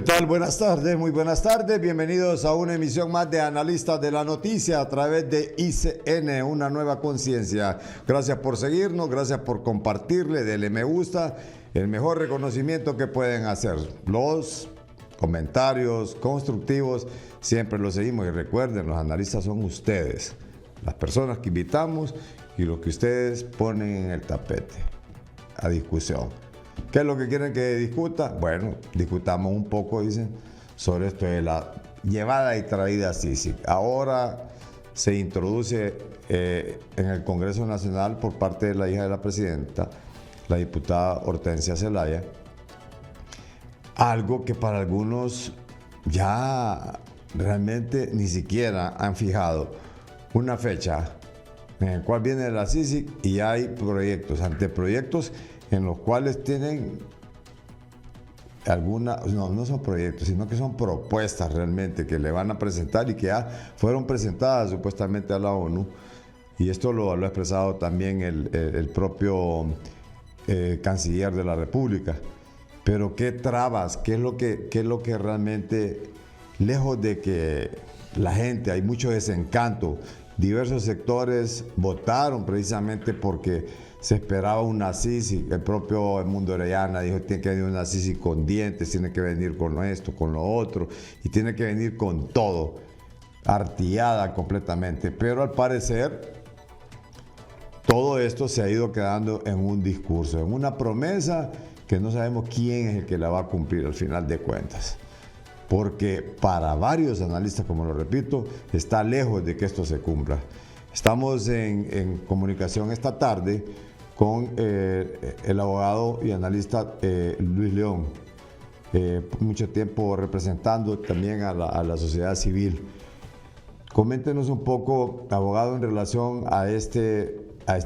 tal? Buenas tardes, muy buenas tardes. Bienvenidos a una emisión más de Analistas de la Noticia a través de ICN, una nueva conciencia. Gracias por seguirnos, gracias por compartirle, denle me gusta. El mejor reconocimiento que pueden hacer. Los comentarios constructivos siempre los seguimos y recuerden, los analistas son ustedes, las personas que invitamos y lo que ustedes ponen en el tapete a discusión. ¿Qué es lo que quieren que discuta? Bueno, discutamos un poco, dicen, sobre esto de la llevada y traída CICIG. Ahora se introduce en el Congreso Nacional por parte de la hija de la presidenta, la diputada Hortensia Zelaya, algo que para algunos ya realmente ni siquiera han fijado una fecha en la cual viene la CICIG y hay proyectos, anteproyectos en los cuales tienen no son proyectos, sino que son propuestas realmente que le van a presentar y que ya fueron presentadas supuestamente a la ONU, y esto lo ha expresado también el propio canciller de la República. Pero qué trabas, qué es lo que realmente, lejos de que la gente, hay mucho desencanto, diversos sectores votaron precisamente porque se esperaba una CICIG. El propio Edmundo Orellana dijo: tiene que venir una CICIG con dientes, tiene que venir con esto, con lo otro, y tiene que venir con todo, artillada completamente. Pero al parecer todo esto se ha ido quedando en un discurso, en una promesa que no sabemos quién es el que la va a cumplir al final de cuentas. Porque para varios analistas, como lo repito, está lejos de que esto se cumpla. Estamos en comunicación esta tarde con el abogado y analista Luis León, mucho tiempo representando también a la sociedad civil. Coméntenos un poco, abogado, en relación a este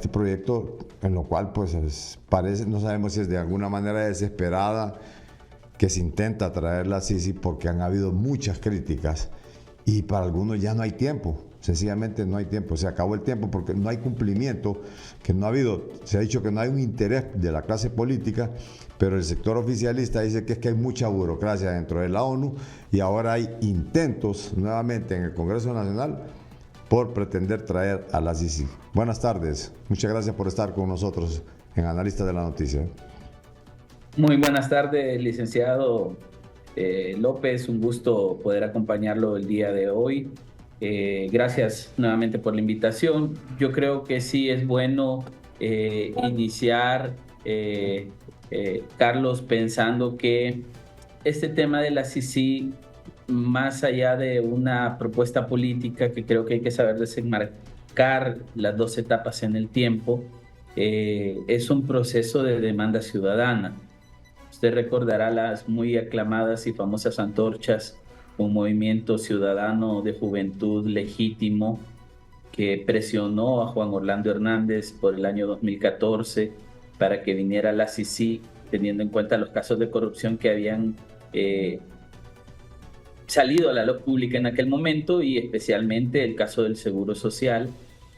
proyecto, en lo cual pues parece, no sabemos si es de alguna manera desesperada que se intenta traer la CICIG, porque han habido muchas críticas y para algunos ya no hay tiempo. Sencillamente no hay tiempo, se acabó el tiempo porque no hay cumplimiento, que no ha habido, se ha dicho que no hay un interés de la clase política, pero el sector oficialista dice que es que hay mucha burocracia dentro de la ONU y ahora hay intentos nuevamente en el Congreso Nacional por pretender traer a la CICIG. Buenas tardes, muchas gracias por estar con nosotros en Analistas de la Noticia. Muy buenas tardes, licenciado López, un gusto poder acompañarlo el día de hoy. Gracias nuevamente por la invitación. Yo creo que sí es bueno iniciar, Carlos, pensando que este tema de la CICIG, más allá de una propuesta política, que creo que hay que saber desenmarcar las dos etapas en el tiempo, es un proceso de demanda ciudadana. Usted recordará las muy aclamadas y famosas antorchas, un movimiento ciudadano de juventud legítimo que presionó a Juan Orlando Hernández por el año 2014 para que viniera la CICIG, teniendo en cuenta los casos de corrupción que habían salido a la luz pública en aquel momento, y especialmente el caso del Seguro Social,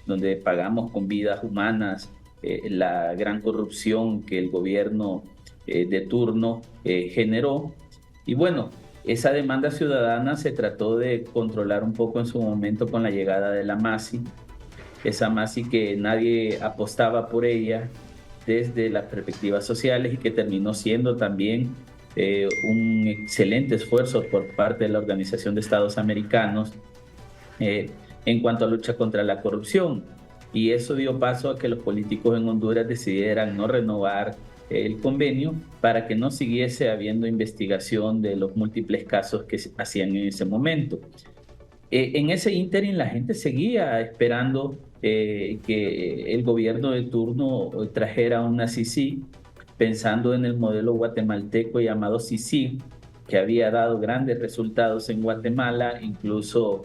donde pagamos con vidas humanas la gran corrupción que el gobierno de turno generó. Y bueno, esa demanda ciudadana se trató de controlar un poco en su momento con la llegada de la MASI, esa MASI que nadie apostaba por ella desde las perspectivas sociales y que terminó siendo también un excelente esfuerzo por parte de la Organización de Estados Americanos en cuanto a lucha contra la corrupción. Y eso dio paso a que los políticos en Honduras decidieran no renovar el convenio para que no siguiese habiendo investigación de los múltiples casos que se hacían en ese momento. En ese ínterin la gente seguía esperando que el gobierno de turno trajera una CICIG, pensando en el modelo guatemalteco llamado CICIG, que había dado grandes resultados en Guatemala, incluso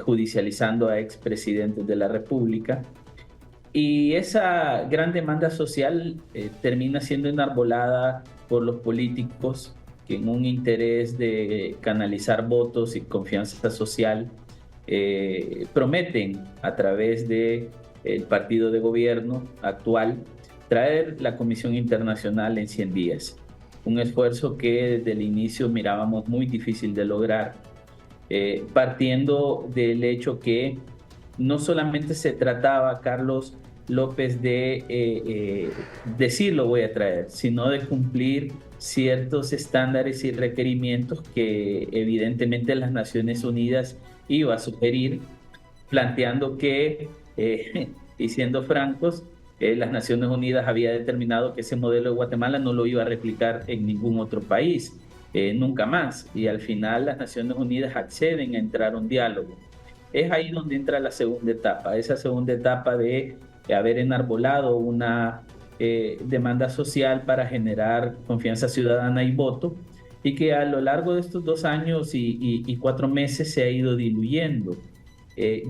judicializando a expresidentes de la República. Y esa gran demanda social termina siendo enarbolada por los políticos que, en un interés de canalizar votos y confianza social, prometen a través del partido de gobierno actual traer la Comisión Internacional en 100 días. un esfuerzo que desde el inicio mirábamos muy difícil de lograr, partiendo del hecho que no solamente se trataba, Carlos López, de decir lo voy a traer, sino de cumplir ciertos estándares y requerimientos que evidentemente las Naciones Unidas iba a sugerir, planteando que, y siendo francos, las Naciones Unidas había determinado que ese modelo de Guatemala no lo iba a replicar en ningún otro país, nunca más. Y al final las Naciones Unidas acceden a entrar a un diálogo. Es ahí donde entra la segunda etapa, esa segunda etapa de haber enarbolado una demanda social para generar confianza ciudadana y voto, y que a lo largo de estos 2 años y 4 meses se ha ido diluyendo.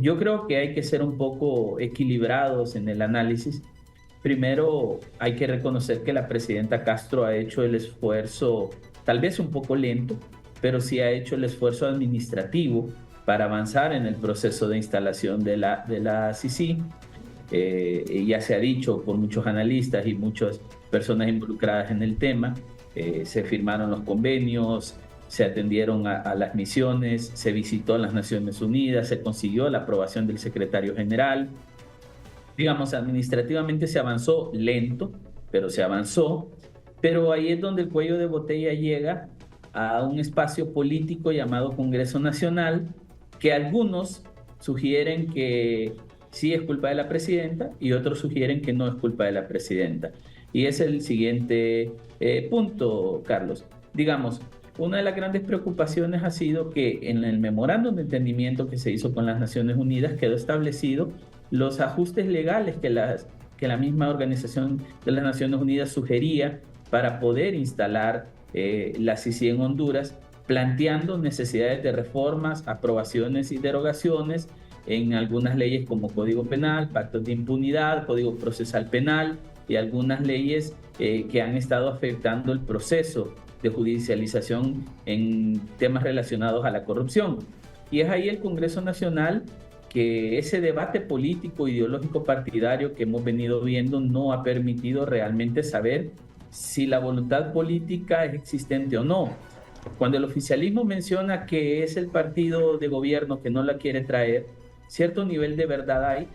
Yo creo que hay que ser un poco equilibrados en el análisis. Primero, hay que reconocer que la presidenta Castro ha hecho el esfuerzo, tal vez un poco lento, pero sí ha hecho el esfuerzo administrativo para avanzar en el proceso de instalación de la CICI. Ya se ha dicho por muchos analistas y muchas personas involucradas en el tema, se firmaron los convenios, se atendieron a las misiones, se visitó a las Naciones Unidas, se consiguió la aprobación del secretario general. Digamos, administrativamente se avanzó lento, pero se avanzó. Pero ahí es donde el cuello de botella llega a un espacio político llamado Congreso Nacional, que algunos sugieren que sí es culpa de la presidenta y otros sugieren que no es culpa de la presidenta. Y es el siguiente punto, Carlos. Digamos, una de las grandes preocupaciones ha sido que en el memorándum de entendimiento que se hizo con las Naciones Unidas quedó establecido los ajustes legales que la misma Organización de las Naciones Unidas sugería para poder instalar la CICI en Honduras, planteando necesidades de reformas, aprobaciones y derogaciones en algunas leyes como Código Penal, Pactos de Impunidad, Código Procesal Penal y algunas leyes que han estado afectando el proceso de judicialización en temas relacionados a la corrupción. Y es ahí el Congreso Nacional que ese debate político, ideológico, partidario que hemos venido viendo no ha permitido realmente saber si la voluntad política es existente o no. Cuando el oficialismo menciona que es el partido de gobierno que no la quiere traer, cierto nivel de verdad hay,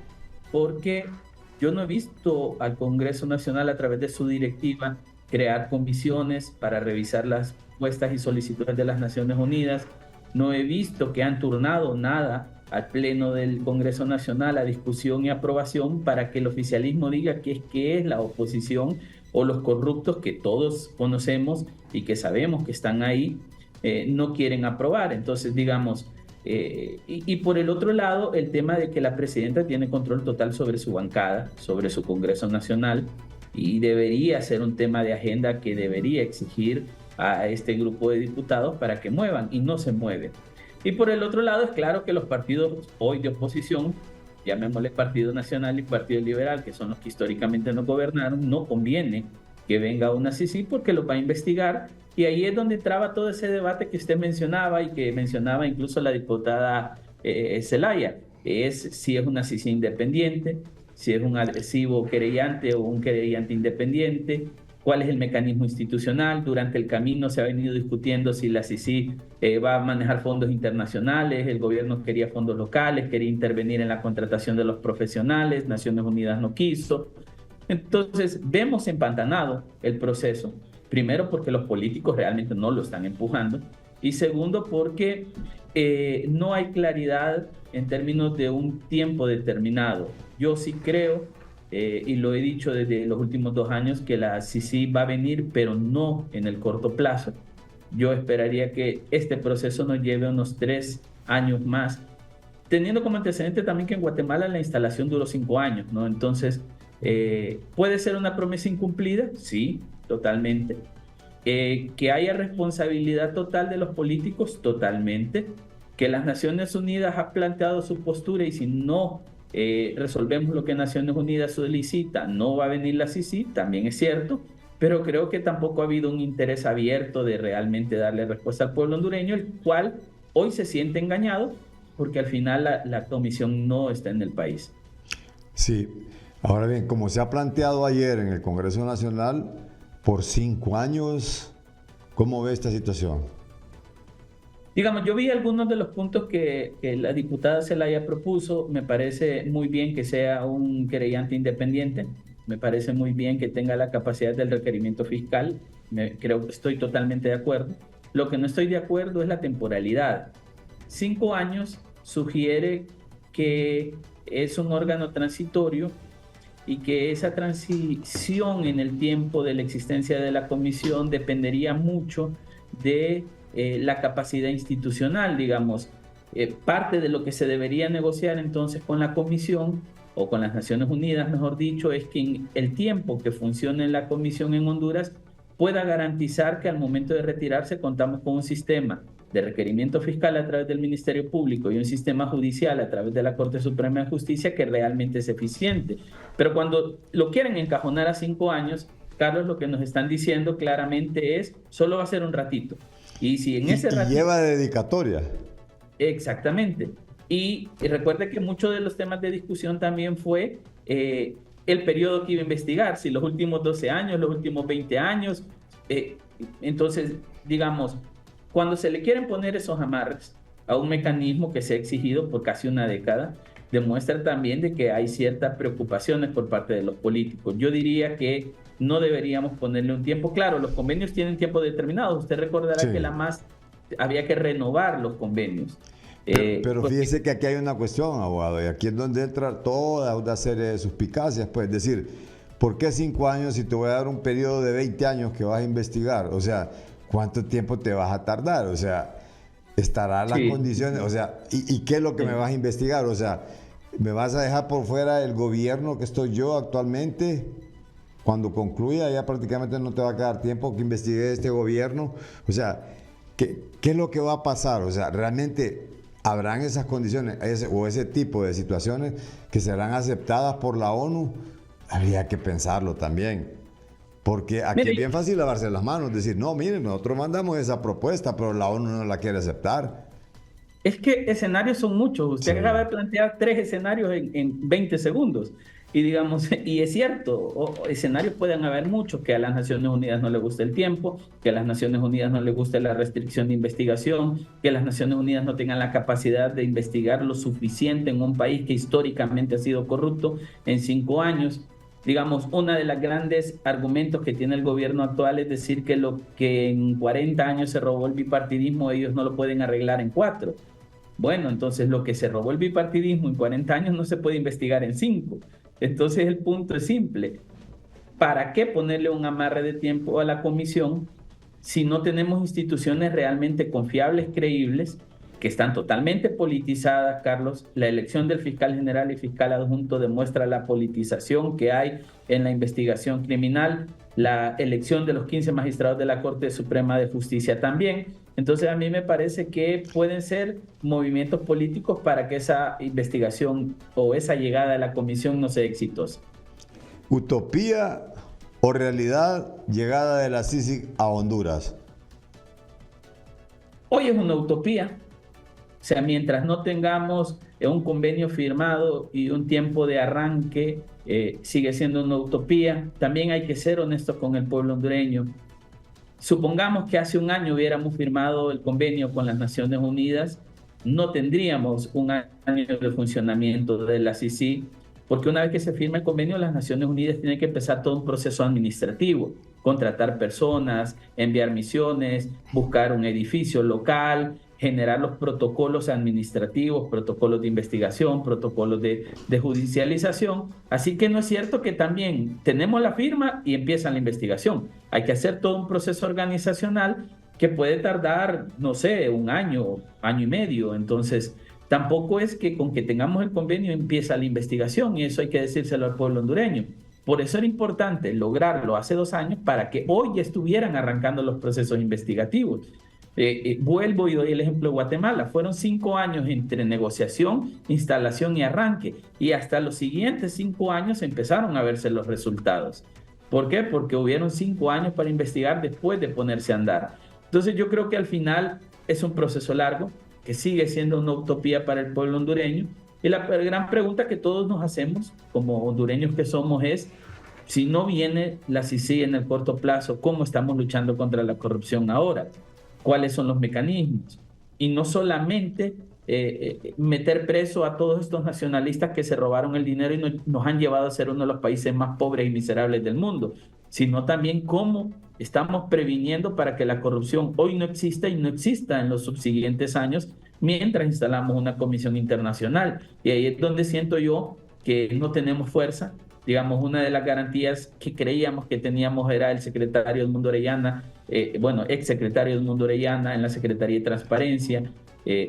porque yo no he visto al Congreso Nacional a través de su directiva crear comisiones para revisar las propuestas y solicitudes de las Naciones Unidas. No he visto que han turnado nada al Pleno del Congreso Nacional a discusión y aprobación para que el oficialismo diga qué es la oposición o los corruptos que todos conocemos y que sabemos que están ahí, no quieren aprobar. Entonces, digamos, y por el otro lado, el tema de que la presidenta tiene control total sobre su bancada, sobre su Congreso Nacional, y debería ser un tema de agenda que debería exigir a este grupo de diputados para que muevan, y no se mueve. Y por el otro lado, es claro que los partidos hoy de oposición, llamémosle Partido Nacional y Partido Liberal, que son los que históricamente nos gobernaron, no conviene que venga una CICI porque lo va a investigar. Y ahí es donde traba todo ese debate que usted mencionaba y que mencionaba incluso la diputada Zelaya. Es si es una CICI independiente, si es un agresivo querellante o un querellante independiente, cuál es el mecanismo institucional. Durante el camino se ha venido discutiendo si la CICI va a manejar fondos internacionales, el gobierno quería fondos locales, quería intervenir en la contratación de los profesionales, Naciones Unidas no quiso. Entonces vemos empantanado el proceso, primero porque los políticos realmente no lo están empujando y segundo porque no hay claridad en términos de un tiempo determinado. Yo sí creo, y lo he dicho desde los últimos 2 años, que la CICI va a venir, pero no en el corto plazo. Yo esperaría que este proceso nos lleve unos 3 años más, teniendo como antecedente también que en Guatemala la instalación duró 5 años, ¿no? Entonces, ¿puede ser una promesa incumplida? Sí, totalmente. Que haya responsabilidad total de los políticos, totalmente. Que las Naciones Unidas ha planteado su postura y si no resolvemos lo que Naciones Unidas solicita, no va a venir la CICI, también es cierto, pero creo que tampoco ha habido un interés abierto de realmente darle respuesta al pueblo hondureño, el cual hoy se siente engañado porque al final la comisión no está en el país. Sí, ahora bien, como se ha planteado ayer en el Congreso Nacional, por 5 años ¿Cómo ve esta situación? Digamos, yo vi algunos de los puntos que la diputada Zelaya propuso. Me parece muy bien que sea un querellante independiente. Me parece muy bien que tenga la capacidad del requerimiento fiscal. Creo que estoy totalmente de acuerdo. Lo que no estoy de acuerdo es la temporalidad. 5 años sugiere que es un órgano transitorio y que esa transición en el tiempo de la existencia de la comisión dependería mucho de la capacidad institucional, digamos. Parte de lo que se debería negociar entonces con la comisión o con las Naciones Unidas, mejor dicho, es que en el tiempo que funcione la comisión en Honduras pueda garantizar que al momento de retirarse contamos con un sistema de requerimiento fiscal a través del Ministerio Público y un sistema judicial a través de la Corte Suprema de Justicia que realmente es eficiente. Pero cuando lo quieren encajonar a 5 años, Carlos, lo que nos están diciendo claramente es, solo va a ser un ratito. Y si en ese ratito... lleva dedicatoria. Exactamente. Y recuerde que muchos de los temas de discusión también fue el periodo que iba a investigar, si los últimos 12 años, los últimos 20 años. Entonces, digamos, cuando se le quieren poner esos amarres a un mecanismo que se ha exigido por casi una década, demuestra también de que hay ciertas preocupaciones por parte de los políticos. Yo diría que no deberíamos ponerle un tiempo. Claro, los convenios tienen tiempo determinado. Usted recordará que la MAS había que renovar los convenios. Pero fíjese que aquí hay una cuestión, abogado, y aquí es donde entra toda una serie de suspicacias. Pues, es decir, ¿por qué 5 años si te voy a dar un periodo de 20 años que vas a investigar? O sea, ¿cuánto tiempo te vas a tardar? O sea, ¿estarán las condiciones? O sea, ¿y qué es lo que me vas a investigar? O sea, ¿me vas a dejar por fuera el gobierno que estoy yo actualmente? Cuando concluya ya prácticamente no te va a quedar tiempo que investigue este gobierno. O sea, ¿qué es lo que va a pasar? O sea, ¿realmente habrán esas condiciones o ese tipo de situaciones que serán aceptadas por la ONU? Habría que pensarlo también. Porque aquí es bien fácil lavarse las manos, decir, no, miren, nosotros mandamos esa propuesta, pero la ONU no la quiere aceptar. Es que escenarios son muchos. Usted acaba de plantear 3 escenarios en 20 segundos. Y digamos, y es cierto, escenarios pueden haber muchos, que a las Naciones Unidas no les guste el tiempo, que a las Naciones Unidas no les guste la restricción de investigación, que las Naciones Unidas no tengan la capacidad de investigar lo suficiente en un país que históricamente ha sido corrupto en 5 años. Digamos, uno de los grandes argumentos que tiene el gobierno actual es decir que lo que en 40 años se robó el bipartidismo, ellos no lo pueden arreglar en 4. Bueno, entonces lo que se robó el bipartidismo en 40 años no se puede investigar en 5. Entonces el punto es simple. ¿Para qué ponerle un amarre de tiempo a la comisión si no tenemos instituciones realmente confiables, creíbles, que están totalmente politizadas, Carlos? La elección del fiscal general y fiscal adjunto demuestra la politización que hay en la investigación criminal, la elección de los 15 magistrados de la Corte Suprema de Justicia también. Entonces a mí me parece que pueden ser movimientos políticos para que esa investigación o esa llegada a la comisión no sea exitosa. ¿Utopía o realidad llegada de la CICIG a Honduras? Hoy es una utopía. O sea, mientras no tengamos un convenio firmado y un tiempo de arranque, sigue siendo una utopía. También hay que ser honestos con el pueblo hondureño. Supongamos que hace un año hubiéramos firmado el convenio con las Naciones Unidas, no tendríamos un año de funcionamiento de la CICIG, porque una vez que se firma el convenio, las Naciones Unidas tienen que empezar todo un proceso administrativo, contratar personas, enviar misiones, buscar un edificio local, generar los protocolos administrativos, protocolos de investigación, protocolos de judicialización. Así que no es cierto que también tenemos la firma y empieza la investigación. Hay que hacer todo un proceso organizacional que puede tardar, no sé, un año, año y medio. Entonces, tampoco es que con que tengamos el convenio empieza la investigación, y eso hay que decírselo al pueblo hondureño. Por eso era importante lograrlo hace 2 años para que hoy ya estuvieran arrancando los procesos investigativos. Vuelvo y doy el ejemplo de Guatemala. Fueron 5 años entre negociación, instalación y arranque. Y hasta los siguientes 5 años empezaron a verse los resultados. ¿Por qué? Porque hubieron 5 años para investigar después de ponerse a andar. Entonces yo creo que al final es un proceso largo, que sigue siendo una utopía para el pueblo hondureño. Y la gran pregunta que todos nos hacemos, como hondureños que somos, es si no viene la CICIG en el corto plazo, ¿cómo estamos luchando contra la corrupción ahora? ¿Cuáles son los mecanismos? Y no solamente meter preso a todos estos nacionalistas que se robaron el dinero y nos han llevado a ser uno de los países más pobres y miserables del mundo, sino también cómo estamos previniendo para que la corrupción hoy no exista y no exista en los subsiguientes años mientras instalamos una comisión internacional. Y ahí es donde siento yo que no tenemos fuerza. Digamos, una de las garantías que creíamos que teníamos era el secretario Edmundo Orellana, ex secretario Edmundo Orellana en la Secretaría de Transparencia.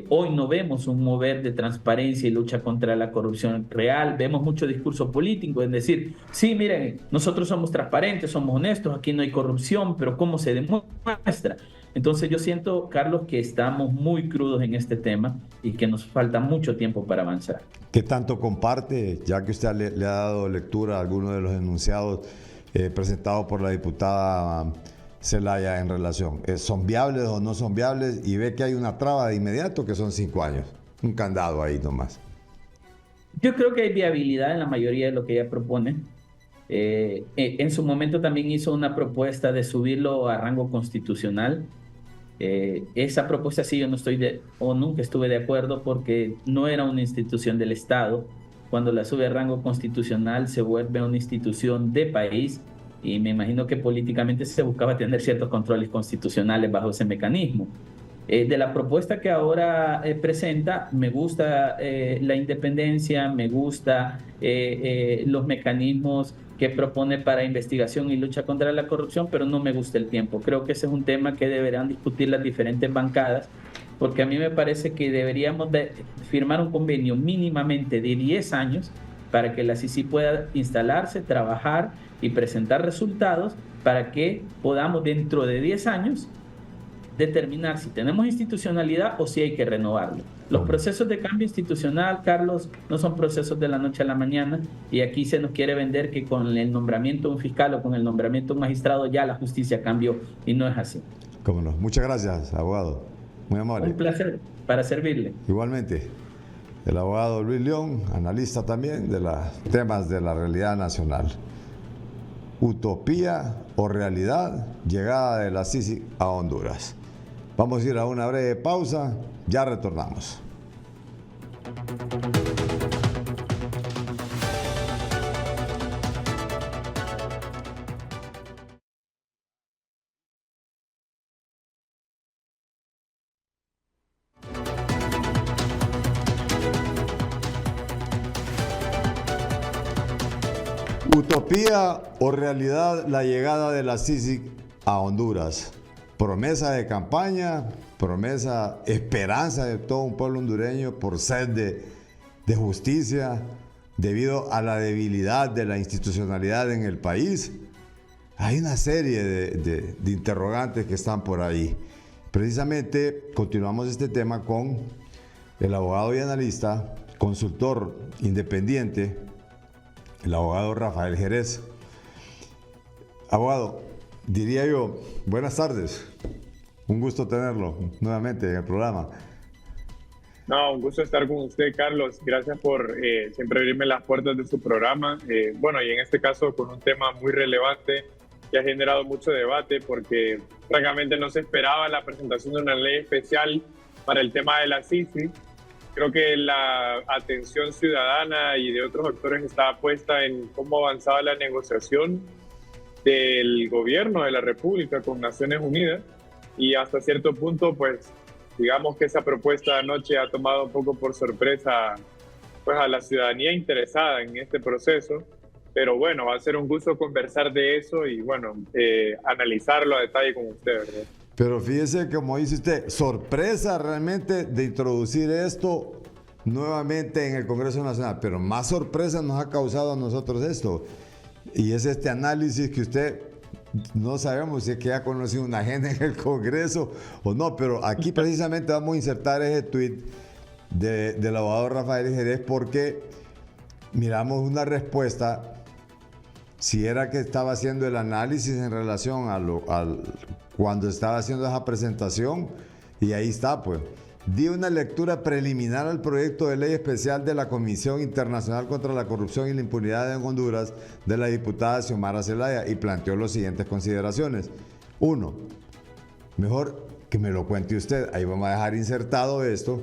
Hoy no vemos un mover de transparencia y lucha contra la corrupción real, vemos mucho discurso político, es decir, sí, miren, nosotros somos transparentes, somos honestos, aquí no hay corrupción, pero ¿cómo se demuestra? Entonces yo siento, Carlos, que estamos muy crudos en este tema y que nos falta mucho tiempo para avanzar. ¿Qué tanto comparte, ya que usted le ha dado lectura a algunos de los enunciados presentados por la diputada Zelaya en relación? ¿Son viables o no son viables? Y ve que hay una traba de inmediato que son 5 años. Un candado ahí nomás. Yo creo que hay viabilidad en la mayoría de lo que ella propone. En su momento también hizo una propuesta de subirlo a rango constitucional. Esa propuesta sí yo no estoy o nunca estuve de acuerdo porque no era una institución del Estado. Cuando la sube a rango constitucional se vuelve una institución de país y me imagino que políticamente se buscaba tener ciertos controles constitucionales bajo ese mecanismo. De la propuesta que ahora presenta, me gusta la independencia, me gusta los mecanismos que propone para investigación y lucha contra la corrupción, pero no me gusta el tiempo. Creo que ese es un tema que deberán discutir las diferentes bancadas, porque a mí me parece que deberíamos de firmar un convenio mínimamente de 10 años para que la CICIG pueda instalarse, trabajar y presentar resultados para que podamos dentro de 10 años determinar si tenemos institucionalidad o si hay que renovarlo. Los procesos de cambio institucional, Carlos, no son procesos de la noche a la mañana y aquí se nos quiere vender que con el nombramiento de un fiscal o con el nombramiento de un magistrado ya la justicia cambió y no es así. Cómo no. Muchas gracias, abogado. Muy amable. Un placer, para servirle. Igualmente. El abogado Luis León, analista también de los temas de la realidad nacional. Utopía o realidad, llegada de la CICIG a Honduras. Vamos a ir a una breve pausa, ya retornamos. Utopía o realidad, la llegada de la CICIG a Honduras. Promesa de campaña, promesa, esperanza de todo un pueblo hondureño por sed de justicia, debido a la debilidad de la institucionalidad en el país. Hay una serie de interrogantes que están por ahí. Precisamente continuamos este tema con el abogado y analista, consultor independiente, el abogado Rafael Jerez. Abogado, diría yo, buenas tardes. Un gusto tenerlo nuevamente en el programa. No, un gusto estar con usted, Carlos. Gracias por siempre abrirme las puertas de su programa. Bueno, y en este caso con un tema muy relevante que ha generado mucho debate porque francamente no se esperaba la presentación de una ley especial para el tema de la CICIG. Creo que la atención ciudadana y de otros actores estaba puesta en cómo avanzaba la negociación del gobierno de la República con Naciones Unidas y hasta cierto punto, pues, digamos que esa propuesta de anoche ha tomado un poco por sorpresa pues, a la ciudadanía interesada en este proceso, pero bueno, va a ser un gusto conversar de eso y bueno, analizarlo a detalle con usted, ¿verdad? Pero fíjese, como dice usted, sorpresa realmente de introducir esto nuevamente en el Congreso Nacional, pero más sorpresa nos ha causado a nosotros esto. Y es este análisis que usted, no sabemos si es que ya conoció una agenda en el Congreso o no, pero aquí precisamente vamos a insertar ese tweet del abogado Rafael Jerez porque miramos una respuesta, si era que estaba haciendo el análisis en relación a cuando estaba haciendo esa presentación, y ahí está, pues. di una lectura preliminar al proyecto de ley especial de la Comisión Internacional contra la Corrupción y la Impunidad en Honduras de la diputada Xiomara Zelaya y planteó las siguientes consideraciones. 1. Mejor que me lo cuente usted, ahí vamos a dejar insertado esto.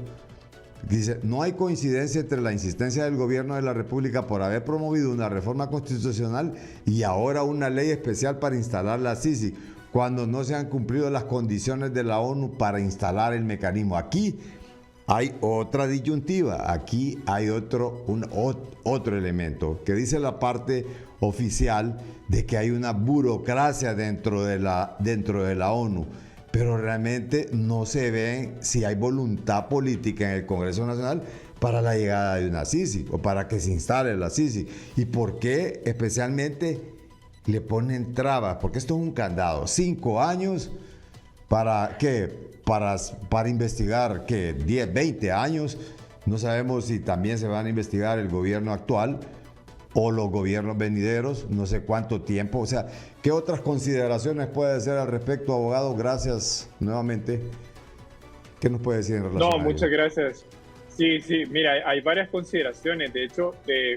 Dice, no hay coincidencia entre la insistencia del gobierno de la República por haber promovido una reforma constitucional y ahora una ley especial para instalar la CICI, cuando no se han cumplido las condiciones de la ONU para instalar el mecanismo. Aquí hay otra disyuntiva, aquí hay otro elemento que dice la parte oficial de que hay una burocracia dentro de la ONU, pero realmente no se ve si hay voluntad política en el Congreso Nacional para la llegada de una CICI o para que se instale la CICI. ¿Y por qué especialmente le ponen trabas? Porque esto es un candado. 5 años para ¿qué? Para investigar, ¿qué? 10, 20 años. No sabemos si también se van a investigar el gobierno actual o los gobiernos venideros, no sé cuánto tiempo. O sea, ¿qué otras consideraciones puede hacer al respecto, abogado? Gracias nuevamente. ¿Qué nos puede decir en relación a ello? Muchas gracias. Sí, mira, hay varias consideraciones. De hecho,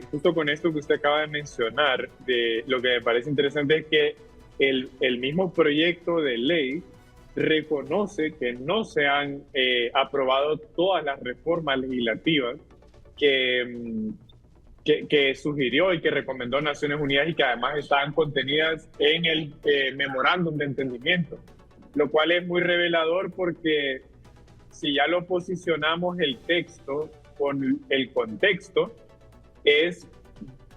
justo con esto que usted acaba de mencionar, lo que me parece interesante es que el mismo proyecto de ley reconoce que no se han aprobado todas las reformas legislativas que sugirió y que recomendó Naciones Unidas y que además estaban contenidas en el memorándum de entendimiento, lo cual es muy revelador porque si ya lo posicionamos el texto con el contexto, es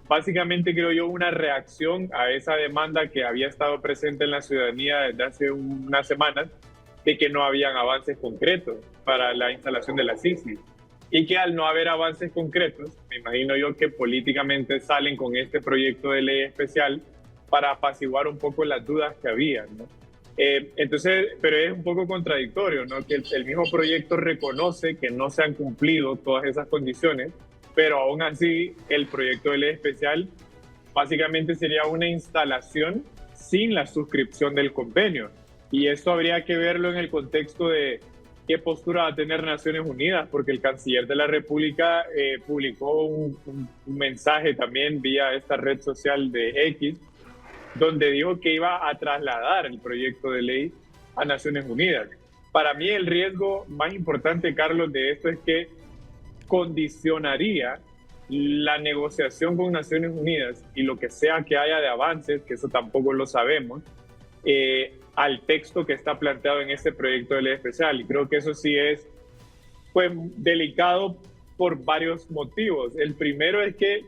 básicamente, creo yo, una reacción a esa demanda que había estado presente en la ciudadanía desde hace unas semanas de que no habían avances concretos para la instalación de la CICI. Y que al no haber avances concretos, me imagino yo que políticamente salen con este proyecto de ley especial para apaciguar un poco las dudas que había, ¿no? Entonces, pero es un poco contradictorio, ¿no? Que el mismo proyecto reconoce que no se han cumplido todas esas condiciones, pero aún así el proyecto de ley especial básicamente sería una instalación sin la suscripción del convenio. Y esto habría que verlo en el contexto de qué postura va a tener Naciones Unidas, porque el canciller de la República publicó un mensaje también vía esta red social de X, donde dijo que iba a trasladar el proyecto de ley a Naciones Unidas. Para mí el riesgo más importante, Carlos, de esto es que condicionaría la negociación con Naciones Unidas y lo que sea que haya de avances, que eso tampoco lo sabemos, al texto que está planteado en este proyecto de ley especial. Y creo que eso sí es pues, delicado por varios motivos. El primero es que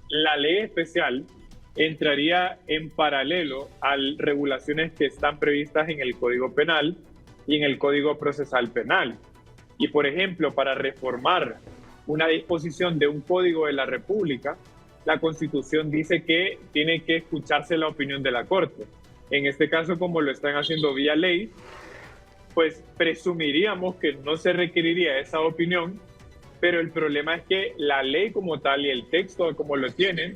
la ley especial entraría en paralelo a regulaciones que están previstas en el Código Penal y en el Código Procesal Penal. Y, por ejemplo, para reformar una disposición de un código de la República, la Constitución dice que tiene que escucharse la opinión de la Corte. En este caso, como lo están haciendo vía ley, pues presumiríamos que no se requeriría esa opinión, pero el problema es que la ley como tal y el texto como lo tienen,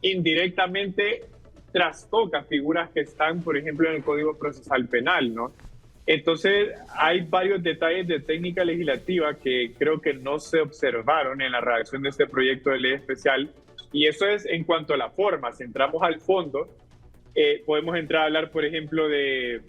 indirectamente trastoca figuras que están, por ejemplo, en el Código Procesal Penal, ¿no? Entonces, hay varios detalles de técnica legislativa que creo que no se observaron en la redacción de este proyecto de ley especial, y eso es en cuanto a la forma. Si entramos al fondo, podemos entrar a hablar, por ejemplo, de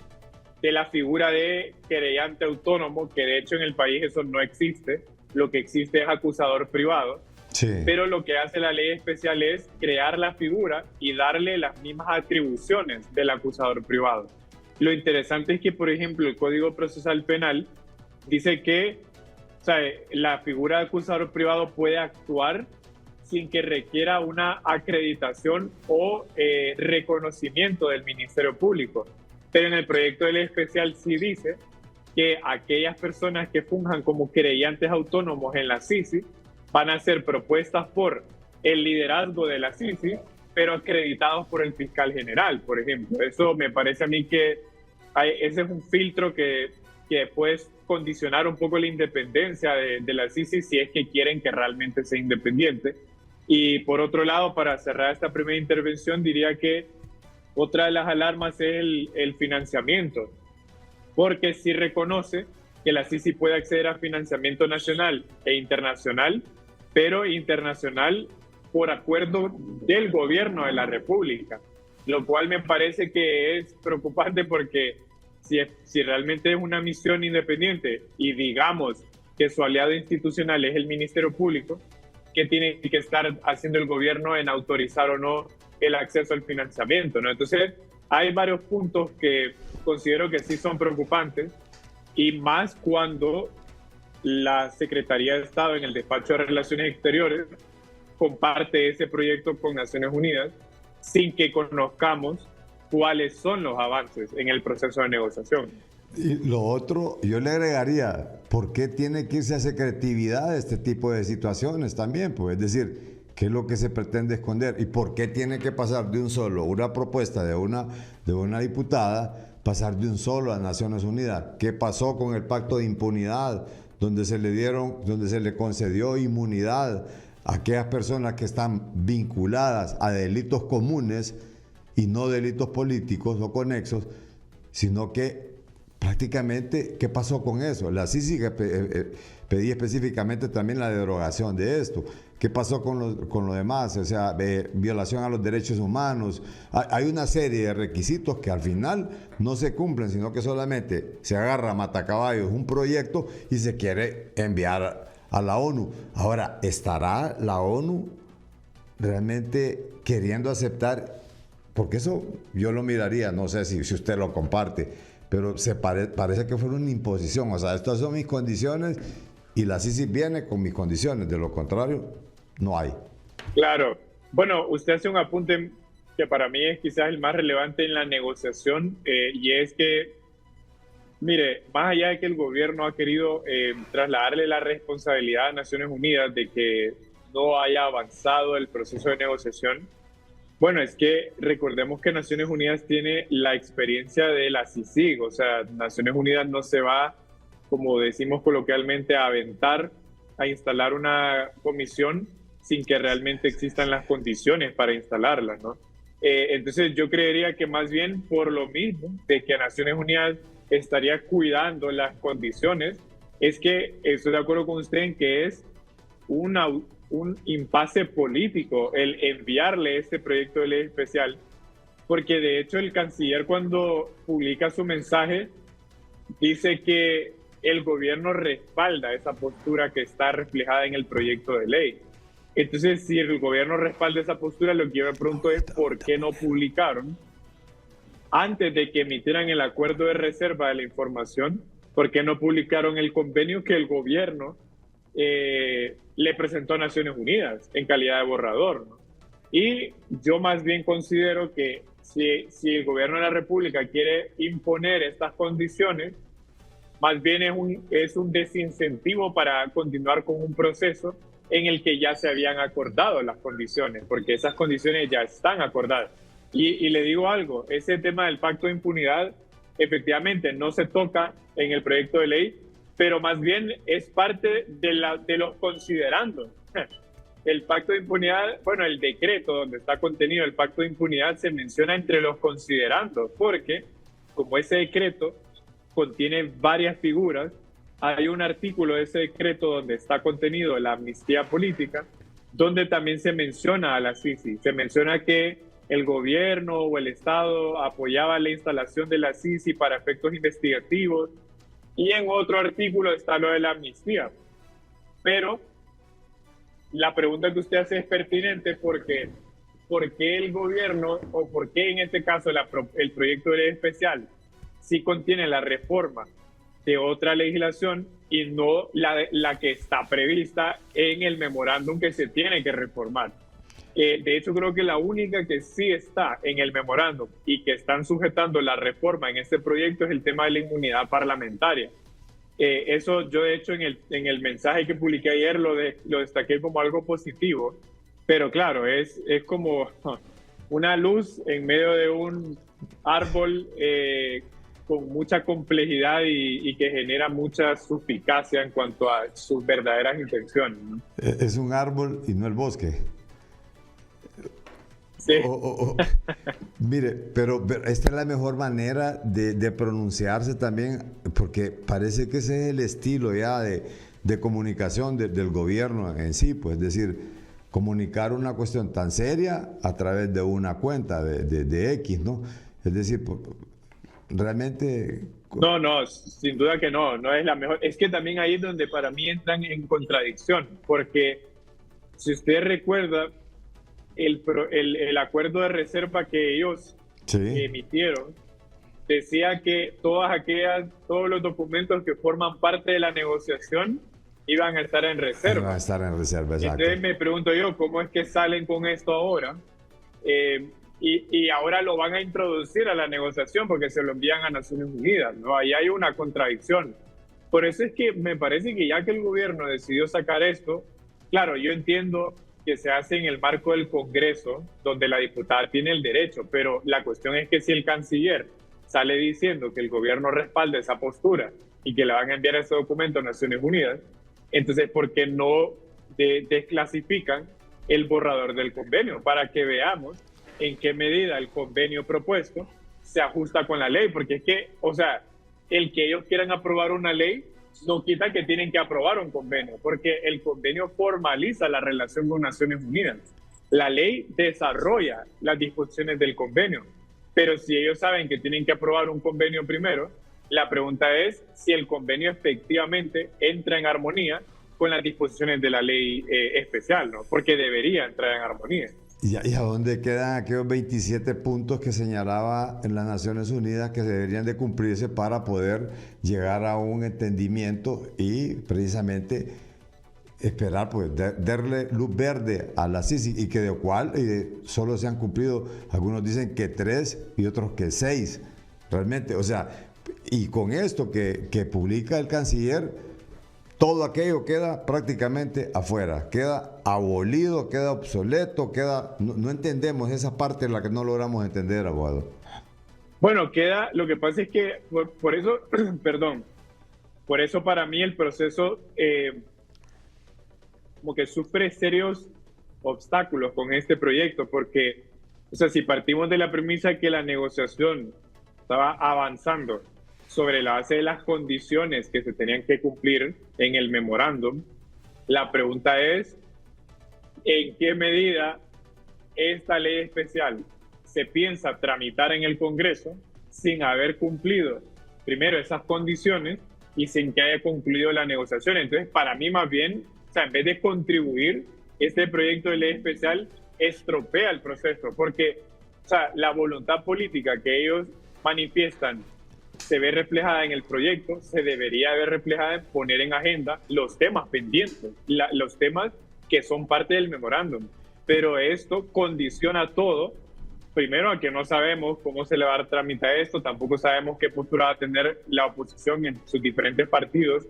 la figura de querellante autónomo, que de hecho en el país eso no existe. Lo que existe es acusador privado. Sí. Pero lo que hace la ley especial es crear la figura y darle las mismas atribuciones del acusador privado. Lo interesante es que, por ejemplo, el Código Procesal Penal dice que la figura de acusador privado puede actuar sin que requiera una acreditación o reconocimiento del Ministerio Público. Pero en el proyecto de ley especial sí dice que aquellas personas que funjan como querellantes autónomos en la CICI van a ser propuestas por el liderazgo de la CICI, pero acreditados por el fiscal general, por ejemplo. Eso me parece a mí que ese es un filtro que puede condicionar un poco la independencia de la CICI si es que quieren que realmente sea independiente. Y por otro lado, para cerrar esta primera intervención, diría que otra de las alarmas es el financiamiento, porque sí reconoce que la CICI pueda acceder a financiamiento nacional e internacional, pero internacional por acuerdo del gobierno de la República, lo cual me parece que es preocupante porque si realmente es una misión independiente y digamos que su aliado institucional es el Ministerio Público, ¿qué tiene que estar haciendo el gobierno en autorizar o no el acceso al financiamiento, ¿no? Entonces, hay varios puntos que considero que sí son preocupantes, y más cuando la Secretaría de Estado en el Despacho de Relaciones Exteriores comparte ese proyecto con Naciones Unidas sin que conozcamos cuáles son los avances en el proceso de negociación. Y lo otro, yo le agregaría, ¿por qué tiene que irse a secretividad de este tipo de situaciones también? Pues, es decir, ¿qué es lo que se pretende esconder? ¿Y por qué tiene que pasar de un solo una propuesta de una diputada, pasar de un solo a Naciones Unidas? ¿Qué pasó con el pacto de impunidad, donde se le concedió inmunidad a aquellas personas que están vinculadas a delitos comunes y no delitos políticos o conexos, sino que prácticamente, ¿qué pasó con eso? La CICI pedía específicamente también la derogación de esto. ¿Qué pasó con lo demás? O sea, violación a los derechos humanos. Hay una serie de requisitos que al final no se cumplen, sino que solamente se agarra a matacaballos un proyecto y se quiere enviar a la ONU. Ahora, ¿estará la ONU realmente queriendo aceptar? Porque eso yo lo miraría, no sé si usted lo comparte, pero parece que fue una imposición. O sea, estas son mis condiciones y la CICI viene con mis condiciones. De lo contrario, no hay. Claro. Bueno, usted hace un apunte que para mí es quizás el más relevante en la negociación, y es que, mire, más allá de que el gobierno ha querido trasladarle la responsabilidad a Naciones Unidas de que no haya avanzado el proceso de negociación, bueno, es que recordemos que Naciones Unidas tiene la experiencia de la CICIG, o sea, Naciones Unidas no se va, como decimos coloquialmente, a aventar a instalar una comisión sin que realmente existan las condiciones para instalarla, ¿no? Entonces yo creería que más bien por lo mismo de que Naciones Unidas estaría cuidando las condiciones, es que estoy de acuerdo con usted en que es un impasse político el enviarle este proyecto de ley especial, porque de hecho el canciller cuando publica su mensaje dice que el gobierno respalda esa postura que está reflejada en el proyecto de ley. Entonces, si el gobierno respalda esa postura, lo que yo me pregunto es ¿por qué no publicaron antes de que emitieran el acuerdo de reserva de la información? ¿Por qué no publicaron el convenio que el gobierno le presentó a Naciones Unidas en calidad de borrador, ¿no? Y yo más bien considero que si el gobierno de la República quiere imponer estas condiciones, más bien es un desincentivo para continuar con un proceso en el que ya se habían acordado las condiciones, porque esas condiciones ya están acordadas. Y le digo algo, ese tema del pacto de impunidad efectivamente no se toca en el proyecto de ley, pero más bien es parte de los considerandos. El pacto de impunidad, bueno, el decreto donde está contenido el pacto de impunidad se menciona entre los considerandos, porque como ese decreto contiene varias figuras, hay un artículo de ese decreto donde está contenido la amnistía política, donde también se menciona a la CICI, se menciona que el gobierno o el Estado apoyaba la instalación de la CICI para efectos investigativos, y en otro artículo está lo de la amnistía. Pero la pregunta que usted hace es pertinente porque ¿por qué el gobierno, o por qué en este caso el proyecto de ley especial sí contiene la reforma de otra legislación y no la que está prevista en el memorándum que se tiene que reformar? De hecho, creo que la única que sí está en el memorándum y que están sujetando la reforma en este proyecto es el tema de la inmunidad parlamentaria. Eso yo, de hecho, en el mensaje que publiqué ayer lo destaqué como algo positivo, pero claro, es como una luz en medio de un árbol con mucha complejidad y que genera mucha suspicacia en cuanto a sus verdaderas intenciones, ¿no? Es un árbol y no el bosque. Sí. Mire, pero esta es la mejor manera de pronunciarse también, porque parece que ese es el estilo ya de comunicación del gobierno en sí, pues es decir, comunicar una cuestión tan seria a través de una cuenta de X, ¿no? Es decir, realmente... No, sin duda que no es la mejor. Es que también ahí es donde para mí entran en contradicción, porque si usted recuerda, el acuerdo de reserva que ellos emitieron decía que todos los documentos que forman parte de la negociación iban a estar en reserva. Iban a estar en reserva, exacto. Entonces me pregunto yo, ¿cómo es que salen con esto ahora? Y ahora lo van a introducir a la negociación porque se lo envían a Naciones Unidas, ¿no? Ahí hay una contradicción. Por eso es que me parece que ya que el gobierno decidió sacar esto, claro, yo entiendo que se hace en el marco del Congreso, donde la diputada tiene el derecho, pero la cuestión es que si el canciller sale diciendo que el gobierno respalda esa postura y que le van a enviar ese documento a Naciones Unidas, entonces, ¿por qué no desclasifican el borrador del convenio? Para que veamos en qué medida el convenio propuesto se ajusta con la ley, porque es que, o sea, el que ellos quieran aprobar una ley no quita que tienen que aprobar un convenio, porque el convenio formaliza la relación con Naciones Unidas. La ley desarrolla las disposiciones del convenio, pero si ellos saben que tienen que aprobar un convenio primero, la pregunta es si el convenio efectivamente entra en armonía con las disposiciones de la ley especial, ¿no? Porque debería entrar en armonía. ¿Y a dónde quedan aquellos 27 puntos que señalaba en las Naciones Unidas que deberían de cumplirse para poder llegar a un entendimiento y precisamente esperar, pues, darle luz verde a la Sisi, y que de cual solo se han cumplido, algunos dicen que 3 y otros que 6, realmente, o sea, y con esto que publica el canciller, todo aquello queda prácticamente afuera, queda abolido, queda obsoleto, no entendemos esa parte en la que no logramos entender, abogado. Bueno, lo que pasa es que por eso, perdón, por eso para mí el proceso como que sufre serios obstáculos con este proyecto, porque, o sea, si partimos de la premisa que la negociación estaba avanzando sobre la base de las condiciones que se tenían que cumplir en el memorándum, la pregunta es, ¿en qué medida esta ley especial se piensa tramitar en el Congreso sin haber cumplido primero esas condiciones y sin que haya concluido la negociación? Entonces, para mí más bien, o sea, en vez de contribuir, este proyecto de ley especial estropea el proceso, porque, o sea, la voluntad política que ellos manifiestan se ve reflejada en el proyecto, se debería ver reflejada en poner en agenda los temas pendientes, los temas que son parte del memorándum. Pero esto condiciona todo, primero a que no sabemos cómo se le va a tramitar esto, tampoco sabemos qué postura va a tener la oposición en sus diferentes partidos,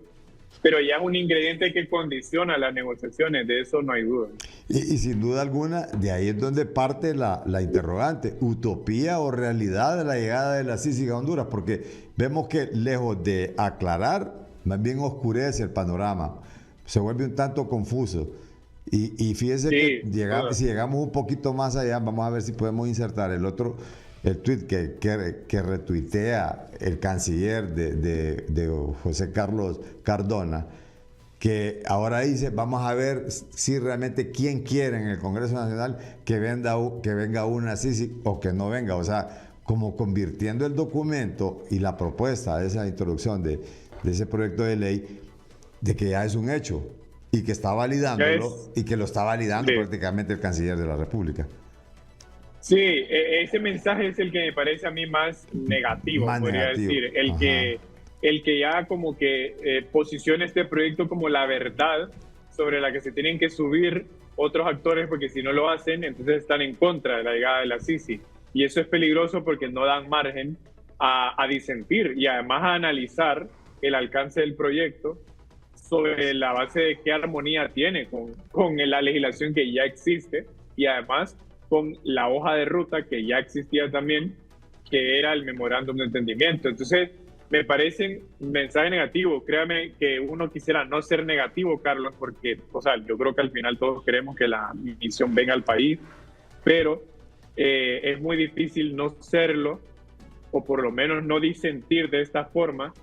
pero ya es un ingrediente que condiciona las negociaciones, de eso no hay duda. Y sin duda alguna, de ahí es donde parte la interrogante, utopía o realidad de la llegada de la Sisi a Honduras, porque vemos que lejos de aclarar, más bien oscurece el panorama, se vuelve un tanto confuso. Y fíjese que si llegamos un poquito más allá, vamos a ver si podemos insertar el tuit que retuitea el canciller de José Carlos Cardona, que ahora dice, vamos a ver si realmente quién quiere en el Congreso Nacional que venga una Sisi o que no venga. O sea, como convirtiendo el documento y la propuesta de esa introducción de ese proyecto de ley, de que ya es un hecho y que está validándolo y que lo está validando prácticamente el canciller de la República. Sí, ese mensaje es el que me parece a mí más negativo, podría decir. El que ya como que posiciona este proyecto como la verdad sobre la que se tienen que subir otros actores, porque si no lo hacen, entonces están en contra de la llegada de la Sisi. Y eso es peligroso porque no dan margen a disentir y además a analizar el alcance del proyecto sobre la base de qué armonía tiene con la legislación que ya existe y además con la hoja de ruta que ya existía también, que era el memorándum de entendimiento. Entonces, me parecen mensajes negativos. Créame que uno quisiera no ser negativo, Carlos, porque, o sea, yo creo que al final todos queremos que la misión venga al país, pero es muy difícil no serlo, o por lo menos no disentir de esta forma,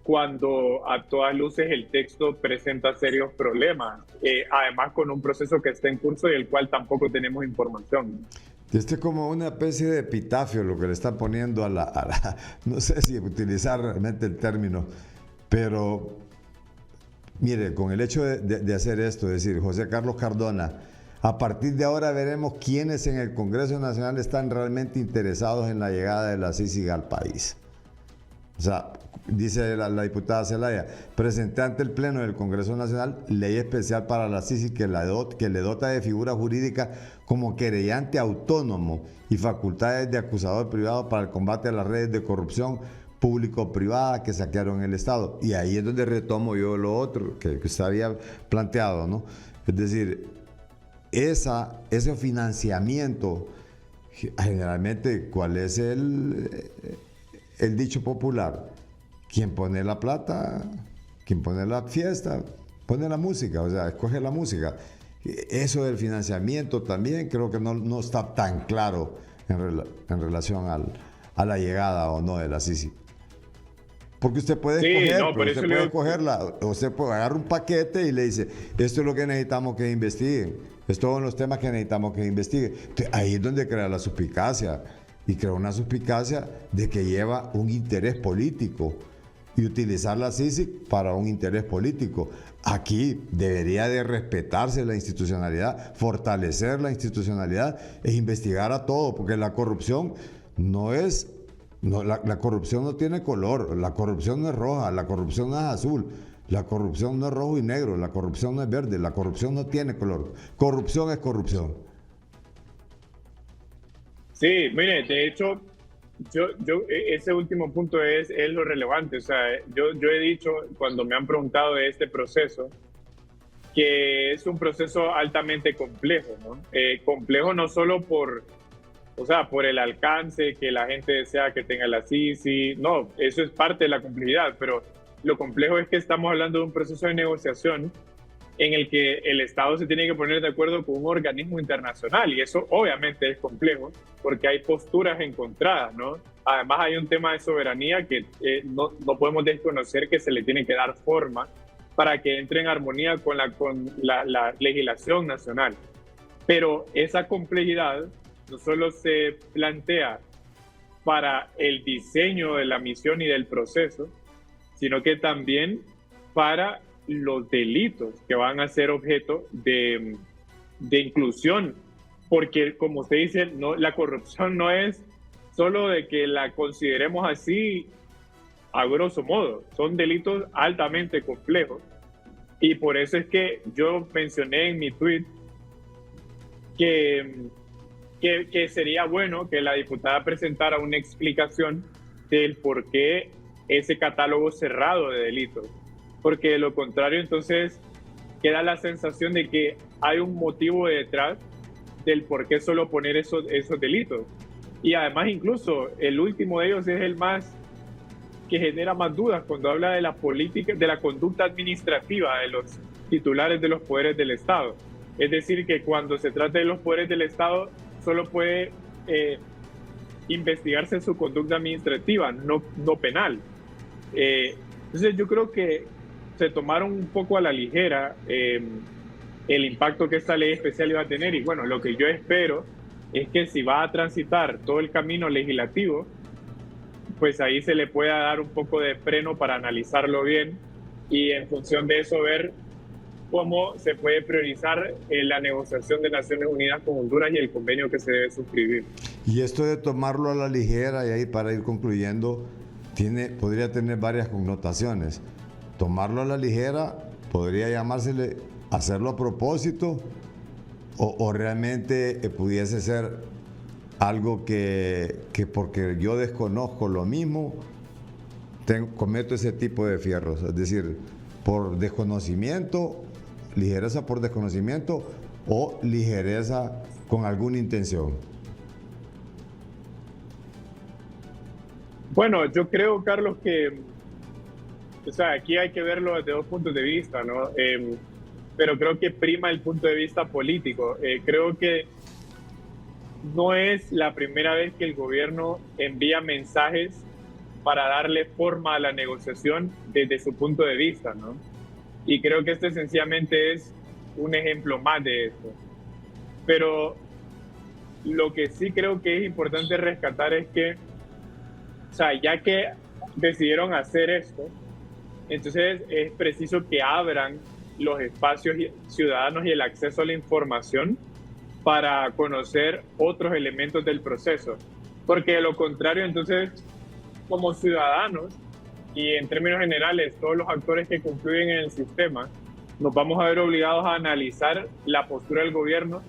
cuando a todas luces el texto presenta serios problemas, además con un proceso que está en curso y el cual tampoco tenemos información. Este es como una especie de epitafio lo que le está poniendo no sé si utilizar realmente el término, pero mire, con el hecho de hacer esto, es decir, José Carlos Cardona, a partir de ahora veremos quiénes en el Congreso Nacional están realmente interesados en la llegada de la CICIG al país. O sea, dice la diputada Zelaya, presenté ante el Pleno del Congreso Nacional ley especial para la CICIG que le dota de figura jurídica como querellante autónomo y facultades de acusador privado para el combate a las redes de corrupción público-privada que saquearon el Estado. Y ahí es donde retomo yo lo otro que usted había planteado, ¿no? Es decir, ese financiamiento, generalmente, ¿cuál es el dicho popular? Quien pone la plata, quien pone la fiesta, pone la música, o sea, escoge la música. Eso del financiamiento también creo que no está tan claro en relación a la llegada o no de la CICIG. Porque usted puede usted puede agarrar un paquete y le dice, esto es lo que necesitamos que investiguen, estos son los temas que necesitamos que investiguen. Entonces, ahí es donde crea la suspicacia, y crea una suspicacia de que lleva un interés político y utilizar la CICIG para un interés político. Aquí debería de respetarse la institucionalidad, fortalecer la institucionalidad e investigar a todo, porque la corrupción la corrupción no tiene color, la corrupción no es roja, la corrupción no es azul, la corrupción no es rojo y negro, la corrupción no es verde, la corrupción no tiene color. Corrupción es corrupción. Sí, mire, de hecho, ese último punto es lo relevante. O sea, yo he dicho, cuando me han preguntado de este proceso, que es un proceso altamente complejo, ¿no? Complejo no solo por el alcance que la gente desea que tenga la CICIG, no, eso es parte de la complejidad, pero lo complejo es que estamos hablando de un proceso de negociación en el que el Estado se tiene que poner de acuerdo con un organismo internacional, y eso obviamente es complejo porque hay posturas encontradas, ¿no? Además hay un tema de soberanía que no podemos desconocer, que se le tiene que dar forma para que entre en armonía con la legislación nacional. Pero esa complejidad no solo se plantea para el diseño de la misión y del proceso, sino que también para los delitos que van a ser objeto de inclusión, porque como usted dice, la corrupción no es solo de que la consideremos así a grosso modo, son delitos altamente complejos, y por eso es que yo mencioné en mi tweet que sería bueno que la diputada presentara una explicación del por qué ese catálogo cerrado de delitos, porque de lo contrario entonces queda la sensación de que hay un motivo detrás del por qué solo poner esos delitos. Y además incluso el último de ellos es el más que genera más dudas cuando habla de la política, de la conducta administrativa de los titulares de los poderes del Estado. Es decir, que cuando se trata de los poderes del Estado solo puede investigarse su conducta administrativa, no penal. Entonces yo creo que se tomaron un poco a la ligera el impacto que esta ley especial iba a tener, y bueno, lo que yo espero es que si va a transitar todo el camino legislativo, pues ahí se le pueda dar un poco de freno para analizarlo bien, y en función de eso ver cómo se puede priorizar la negociación de Naciones Unidas con Honduras y el convenio que se debe suscribir. Y esto de tomarlo a la ligera, y ahí para ir concluyendo, podría tener varias connotaciones. Tomarlo a la ligera podría llamársele hacerlo a propósito, o realmente pudiese ser algo que porque yo desconozco lo mismo, cometo ese tipo de fierros, es decir, por desconocimiento, ligereza por desconocimiento o ligereza con alguna intención. Bueno, yo creo, Carlos, que aquí hay que verlo desde dos puntos de vista, ¿no? Pero creo que prima el punto de vista político. Creo que no es la primera vez que el gobierno envía mensajes para darle forma a la negociación desde su punto de vista, ¿no? Y creo que este sencillamente es un ejemplo más de esto. Pero lo que sí creo que es importante rescatar es que, o sea, ya que decidieron hacer esto, entonces es preciso que abran los espacios ciudadanos y el acceso a la información para conocer otros elementos del proceso. Porque de lo contrario, entonces, como ciudadanos y en términos generales, todos los actores que confluyen en el sistema, nos vamos a ver obligados a analizar la postura del gobierno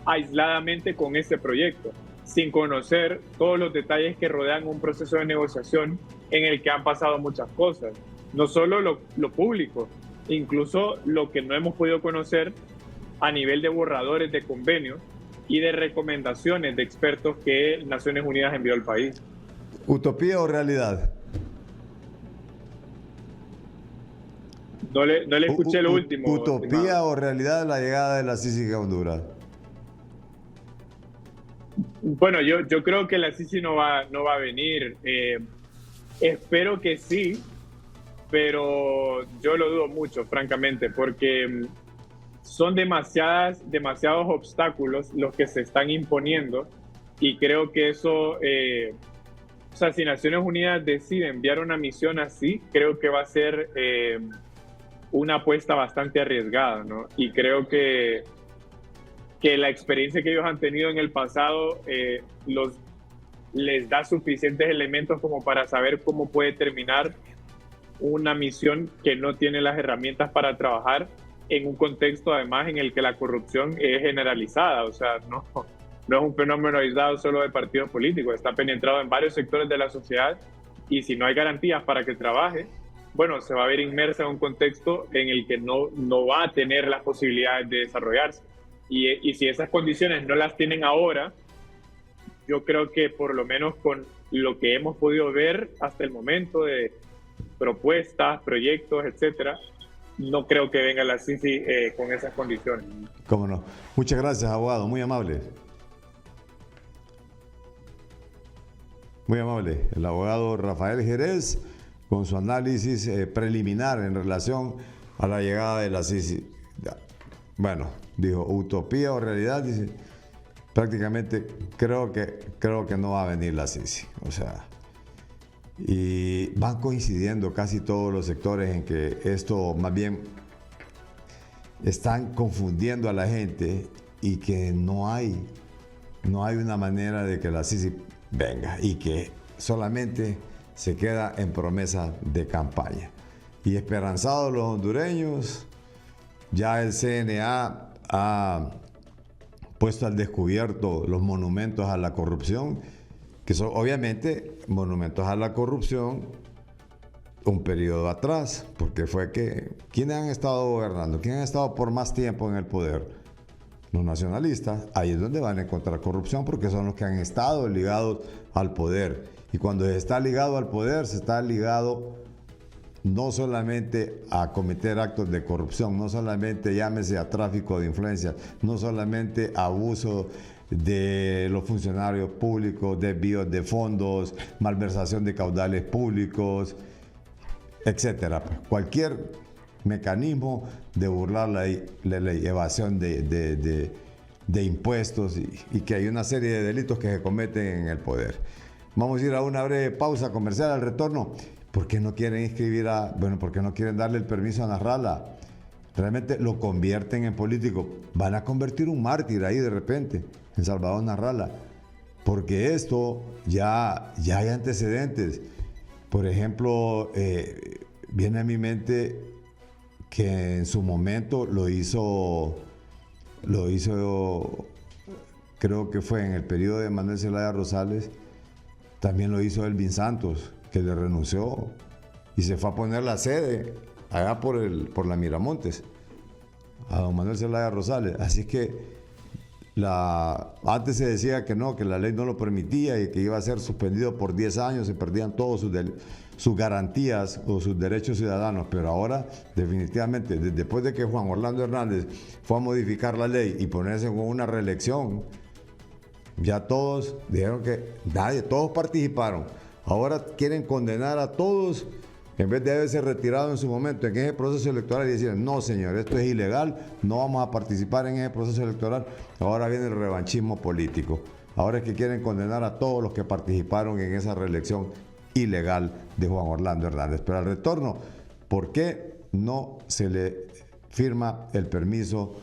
aisladamente con este proyecto, sin conocer todos los detalles que rodean un proceso de negociación en el que han pasado muchas cosas. No solo lo público, incluso lo que no hemos podido conocer a nivel de borradores de convenios y de recomendaciones de expertos que Naciones Unidas envió al país. ¿Utopía o realidad? No le escuché lo último. ¿Utopía estimado o realidad de la llegada de la Sisi a Honduras? Bueno, yo creo que la Sisi no va a venir. Espero que sí, pero yo lo dudo mucho, francamente, porque son demasiados obstáculos los que se están imponiendo y creo que eso, o sea, si Naciones Unidas decide enviar una misión así, creo que va a ser una apuesta bastante arriesgada, ¿no? Y creo que la experiencia que ellos han tenido en el pasado les da suficientes elementos como para saber cómo puede terminar una misión que no tiene las herramientas para trabajar en un contexto además en el que la corrupción es generalizada, o sea, no es un fenómeno aislado solo de partidos políticos, está penetrado en varios sectores de la sociedad y si no hay garantías para que trabaje, bueno, se va a ver inmersa en un contexto en el que no va a tener las posibilidades de desarrollarse. Y si esas condiciones no las tienen ahora, yo creo que por lo menos con lo que hemos podido ver hasta el momento de propuestas, proyectos, etcétera, no creo que venga la Sisi con esas condiciones. Cómo no. Muchas gracias, abogado. Muy amable. Muy amable. El abogado Rafael Jerez con su análisis preliminar en relación a la llegada de la Sisi. Bueno, dijo utopía o realidad, dice, prácticamente creo que no va a venir la Sisi. O sea, y van coincidiendo casi todos los sectores en que esto más bien están confundiendo a la gente y que no hay una manera de que la Sisi venga y que solamente se queda en promesa de campaña. Y esperanzados los hondureños, ya el CNA ha puesto al descubierto los monumentos a la corrupción, que son obviamente monumentos a la corrupción un periodo atrás, porque fue que ¿quiénes han estado gobernando? ¿Quiénes han estado por más tiempo en el poder? Los nacionalistas. Ahí es donde van a encontrar corrupción, porque son los que han estado ligados al poder. Y cuando se está ligado al poder, se está ligado no solamente a cometer actos de corrupción, no solamente llámese a tráfico de influencias, no solamente abuso de los funcionarios públicos, desvíos de fondos, malversación de caudales públicos, etcétera. Cualquier mecanismo de burlar la ley, evasión de impuestos y que hay una serie de delitos que se cometen en el poder. Vamos a ir a una breve pausa comercial. Al retorno, ¿por qué no quieren inscribir por qué no quieren darle el permiso a Nasrallah? Realmente lo convierten en político. Van a convertir un mártir ahí de repente, en Salvador Nasrallah. Porque esto ya hay antecedentes. Por ejemplo, viene a mi mente que en su momento lo hizo, creo que fue en el periodo de Manuel Zelaya Rosales, también lo hizo Elvin Santos, que le renunció y se fue a poner la sede allá por la Miramontes, a don Manuel Zelaya Rosales. Así que antes se decía que no, que la ley no lo permitía y que iba a ser suspendido por 10 años, se perdían todos sus garantías o sus derechos ciudadanos, pero ahora definitivamente, después de que Juan Orlando Hernández fue a modificar la ley y ponerse con una reelección, Ya todos dijeron que todos participaron. Ahora quieren condenar a todos en vez de haberse retirado en su momento en ese proceso electoral y decir, no señor, esto es ilegal, no vamos a participar en ese proceso electoral. Ahora viene el revanchismo político. Ahora es que quieren condenar a todos los que participaron en esa reelección ilegal de Juan Orlando Hernández. Pero al retorno, ¿por qué no se le firma el permiso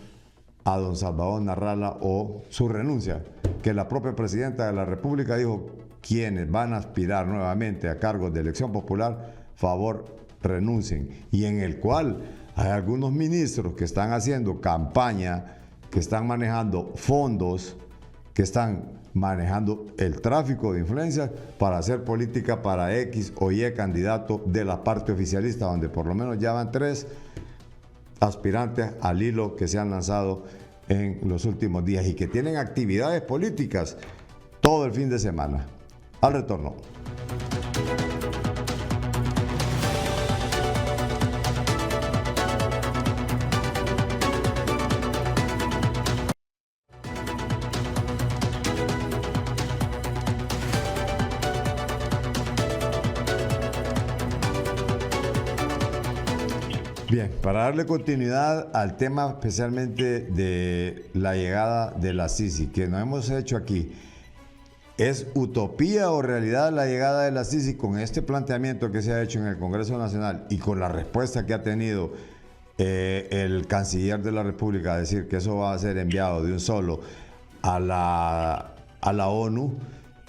a don Salvador Narrala o su renuncia? Que la propia presidenta de la República dijo, quienes van a aspirar nuevamente a cargos de elección popular, favor renuncien, y en el cual hay algunos ministros que están haciendo campaña, que están manejando fondos, que están manejando el tráfico de influencias para hacer política para X o Y candidato de la parte oficialista, donde por lo menos ya van 3 aspirantes al hilo que se han lanzado en los últimos días y que tienen actividades políticas todo el fin de semana. Al retorno. Bien, para darle continuidad al tema especialmente de la llegada de la Sisi, que nos hemos hecho aquí, ¿es utopía o realidad la llegada de la Sisi con este planteamiento que se ha hecho en el Congreso Nacional y con la respuesta que ha tenido el canciller de la República a decir que eso va a ser enviado de un solo a la ONU?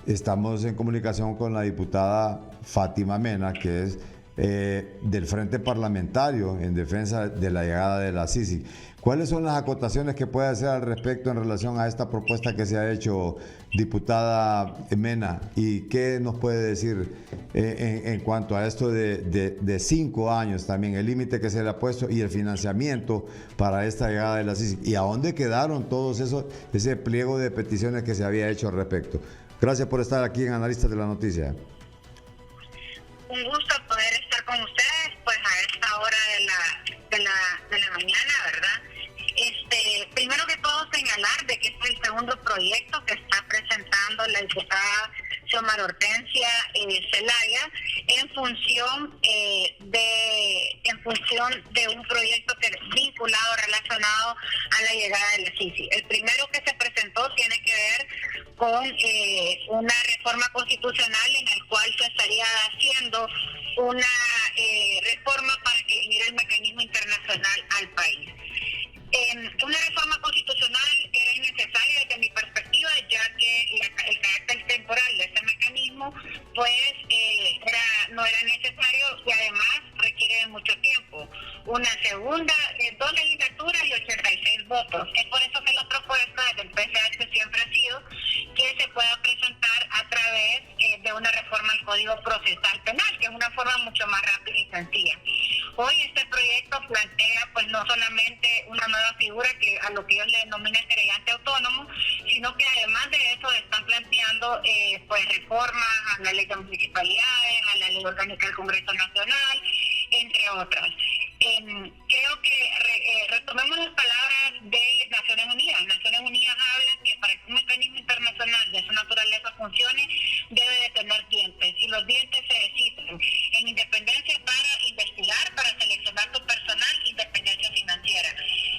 Estamos en comunicación con la diputada Fátima Mena, que es del Frente Parlamentario en defensa de la llegada de la Sisi. ¿Cuáles son las acotaciones que puede hacer al respecto en relación a esta propuesta que se ha hecho, diputada Mena? ¿Y qué nos puede decir en cuanto a esto de 5 años también, el límite que se le ha puesto y el financiamiento para esta llegada de la Sisi? ¿Y a dónde quedaron todos ese pliego de peticiones que se había hecho al respecto? Gracias por estar aquí en Analistas de la Noticia. Un gusto poder estar con ustedes, pues a esta hora de la mañana, ¿verdad? Primero que todo señalar de que este es el segundo proyecto que está presentando la diputada Xiomara Hortensia Zelaya en función de un proyecto vinculado, relacionado a la llegada de la Sisi. El primero que se presentó tiene que ver con una reforma constitucional en el cual se estaría haciendo una reforma para definir el mecanismo internacional al país. Una reforma constitucional era innecesaria desde mi perspectiva, ya que el carácter temporal de este mecanismo pues no era necesario y además requiere de mucho tiempo. Una segunda, 2 legislaturas y 86 votos. Es por eso que la propuesta del PCH siempre ha sido que se pueda presentar a través de una reforma al Código Procesal Penal, que es una forma mucho más rápida y sencilla. Hoy este proyecto plantea pues no solamente una nueva figura que a lo que ellos le denominan querellante autónomo, sino que además de eso están planteando pues reformas a la ley de municipalidades, a la ley orgánica del Congreso Nacional, entre otras. Creo que retomemos las palabras de Naciones Unidas. Naciones Unidas habla que para que un mecanismo internacional de esa naturaleza funcione, debe de tener dientes, y los dientes se descifran en independencia para investigar, para seleccionar tu personal, independencia financiera.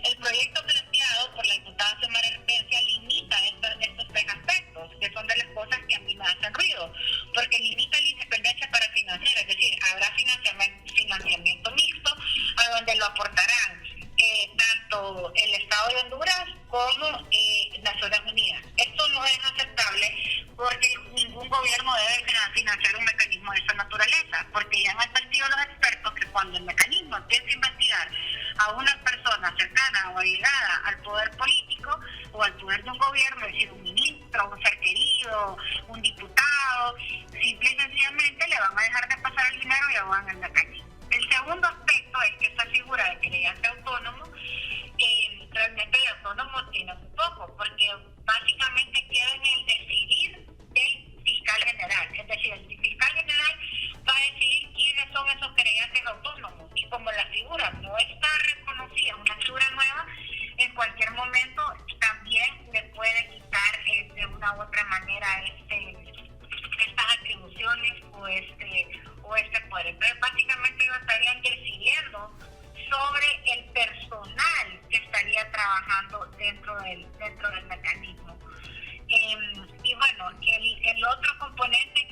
El proyecto planteado por la diputada Xiomara Hortensia limita estos 3 aspectos, que son de las cosas que a mí me hacen ruido, porque limita la independencia para financiera, es decir, habrá financiamiento mixto, a donde lo aportarán tanto el Estado de Honduras como Naciones Unidas. Esto no es aceptable porque ningún gobierno debe financiar un mecanismo de esa naturaleza, porque ya han advertido los expertos que cuando el mecanismo empieza a investigar a una persona cercana o allegada al poder político o al poder de un gobierno, es decir, un ministro, un ser querido, un diputado, simple y sencillamente le van a dejar de pasar el dinero y ahogan el mecanismo. El segundo aspecto es que esta figura de querellante autónomo, realmente el autónomo tiene un poco, porque básicamente queda en el decidir del fiscal general. Es decir, el fiscal general va a decidir quiénes son esos querellantes autónomos, y como la figura no está reconocida, una figura nueva, en cualquier momento también le puede quitar de una u otra o este poder. Entonces, básicamente ellos estarían decidiendo sobre el personal que estaría trabajando dentro del mecanismo. Y bueno, el otro componente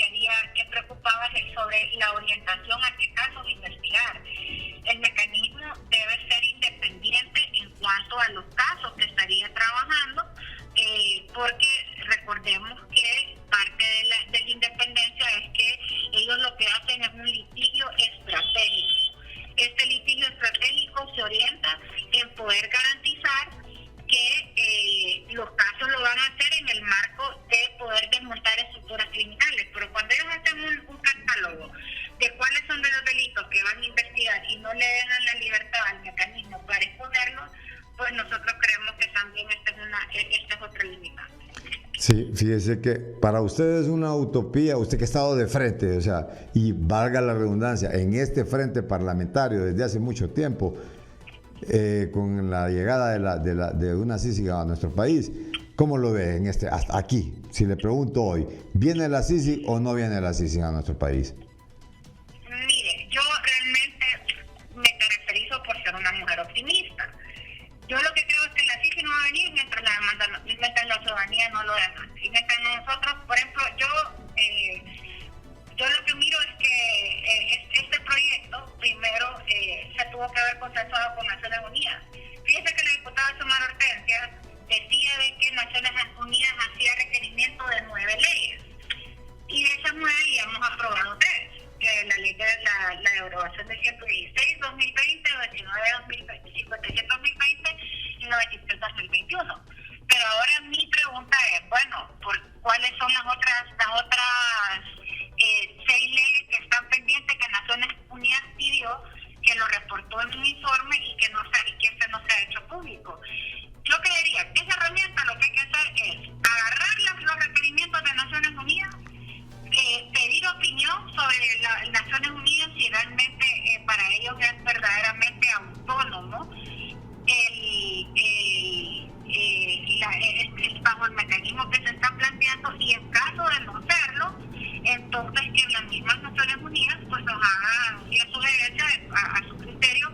que preocupaba es el sobre la orientación a qué casos investigar. El mecanismo debe ser independiente en cuanto a los casos que estaría trabajando, porque recordemos que parte de la independencia es que ellos lo que hacen es un litigio estratégico. Este litigio estratégico se orienta en poder garantizar que los casos lo van a hacer en el marco de poder desmontar estructuras criminales, pero cuando ellos hacen un catálogo de cuáles son de los delitos que van a investigar y no le dejan la libertad al mecanismo para exponerlos, pues nosotros creemos que también esta es otra limitante. Sí, fíjese que para usted es una utopía, usted que ha estado de frente, o sea, y valga la redundancia, en este frente parlamentario desde hace mucho tiempo, con la llegada de una CICIG a nuestro país, ¿cómo lo ve hasta aquí? Si le pregunto hoy, ¿viene la CICIG o no viene la CICIG a nuestro país? Mire, yo realmente me caracterizo por ser una mujer optimista. Yo lo que creo es que la CICIG no va a venir mientras la ciudadanía no lo demande. Y mientras nosotros, por ejemplo, yo lo que miro es que este proyecto primero se tuvo que haber consensuado con Naciones Unidas. Fíjese que la diputada Xiomara Hortensia decía de que Naciones Unidas hacía requerimiento de 9 leyes. Y de esas 9 ya hemos aprobado 3. Que la ley de la derogación de 116, 2020, 29, 2020, 57, 2020 y 93, 2021. Pero ahora mi pregunta es, bueno, ¿cuáles son las otras 6 leyes que están pendientes que Naciones Unidas pidió, que lo reportó en un informe y que este no se ha hecho público? Yo creería que esa herramienta lo que hay que hacer es agarrar los requerimientos de Naciones Unidas, pedir opinión sobre las Naciones Unidas si realmente para ellos es verdaderamente autónomo bajo el mecanismo que se está planteando, y en caso de no serlo, entonces que las mismas Naciones Unidas pues nos hagan la sugerencia a su criterio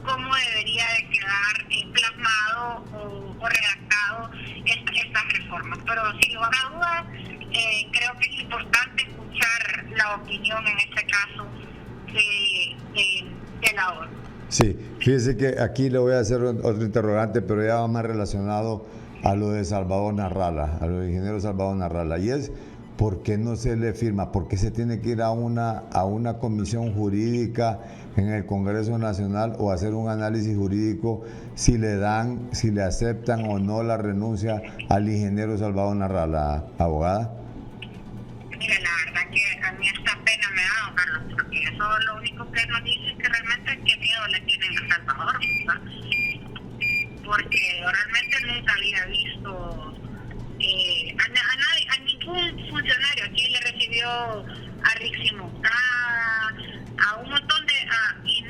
cómo debería de quedar plasmado o redactado estas reformas. Pero sin lugar a dudas, creo que es importante escuchar la opinión en este caso de la ONU. Sí, fíjese que aquí le voy a hacer otro interrogante, pero ya va más relacionado a lo de Salvador Narrala, a lo del ingeniero Salvador Narrala, y es ¿por qué no se le firma? ¿Por qué se tiene que ir a una comisión jurídica en el Congreso Nacional o hacer un análisis jurídico si le aceptan o no la renuncia al ingeniero Salvador Narrala, abogada? Mira, la verdad que a mí esta pena me da, don Carlos, porque eso lo único que nos dice es que realmente qué miedo le tienen a Salvador, ¿verdad? Porque realmente nunca había visto a ningún funcionario. Aquí le recibió a Rixi Moncada, a un montón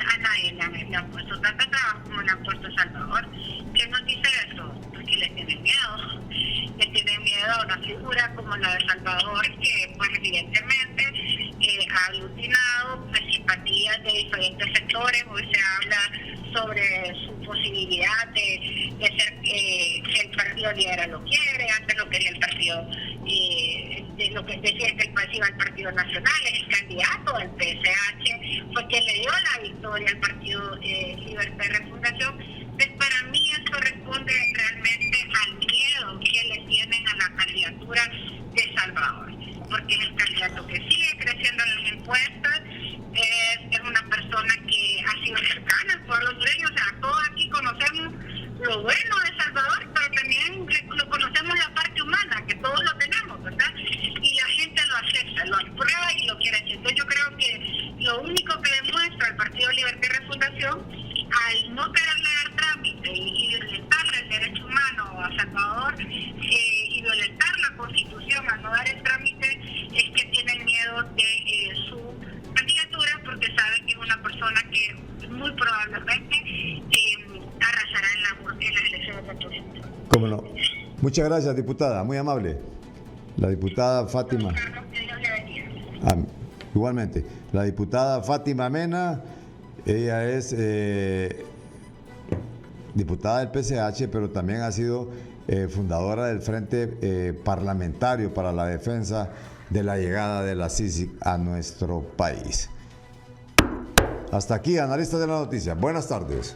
a nadie le han puesto tanto trabajo como le han puesto a Salvador. ¿Qué nos dice eso? Porque le tienen miedo. Le tienen miedo a una figura como la de Salvador, que pues evidentemente ha aglutinado pues, simpatías de diferentes sectores. Hoy se habla sobre su posibilidad de ser que el partido lidera lo quiere. Antes lo quería el partido, lo que decía que el iba al Partido Nacional, es el candidato del PSH, fue quien le dio la victoria al Partido Libertad y Refundación. Entonces, para mí esto responde realmente al miedo que le tienen a la candidatura de Salvador, porque es el candidato que sigue creciendo en las encuestas, es una persona que ha sido cercana al pueblo hondureño. O sea, todos aquí conocemos lo bueno de Salvador, pero también lo conocemos la parte humana, que todos lo tenemos, ¿verdad? Y la gente lo acepta, lo aprueba y lo quiere hacer. Entonces yo creo que lo único que demuestra el Partido Libertad y Refundación, al no quererle dar trámite y violentar el derecho humano a Salvador y violentar la Constitución al no dar el trámite, es que tienen miedo de su candidatura, porque saben que es una persona que muy probablemente arrasará en las elecciones de octubre. ¿Cómo no? Muchas gracias, diputada, muy amable. La diputada Fátima. Carlos, que Dios le bendiga. Amén. Igualmente, la diputada Fátima Mena, ella es diputada del PCH, pero también ha sido fundadora del Frente Parlamentario para la Defensa de la Llegada de la CICIG a nuestro país. Hasta aquí, analistas de la noticia. Buenas tardes.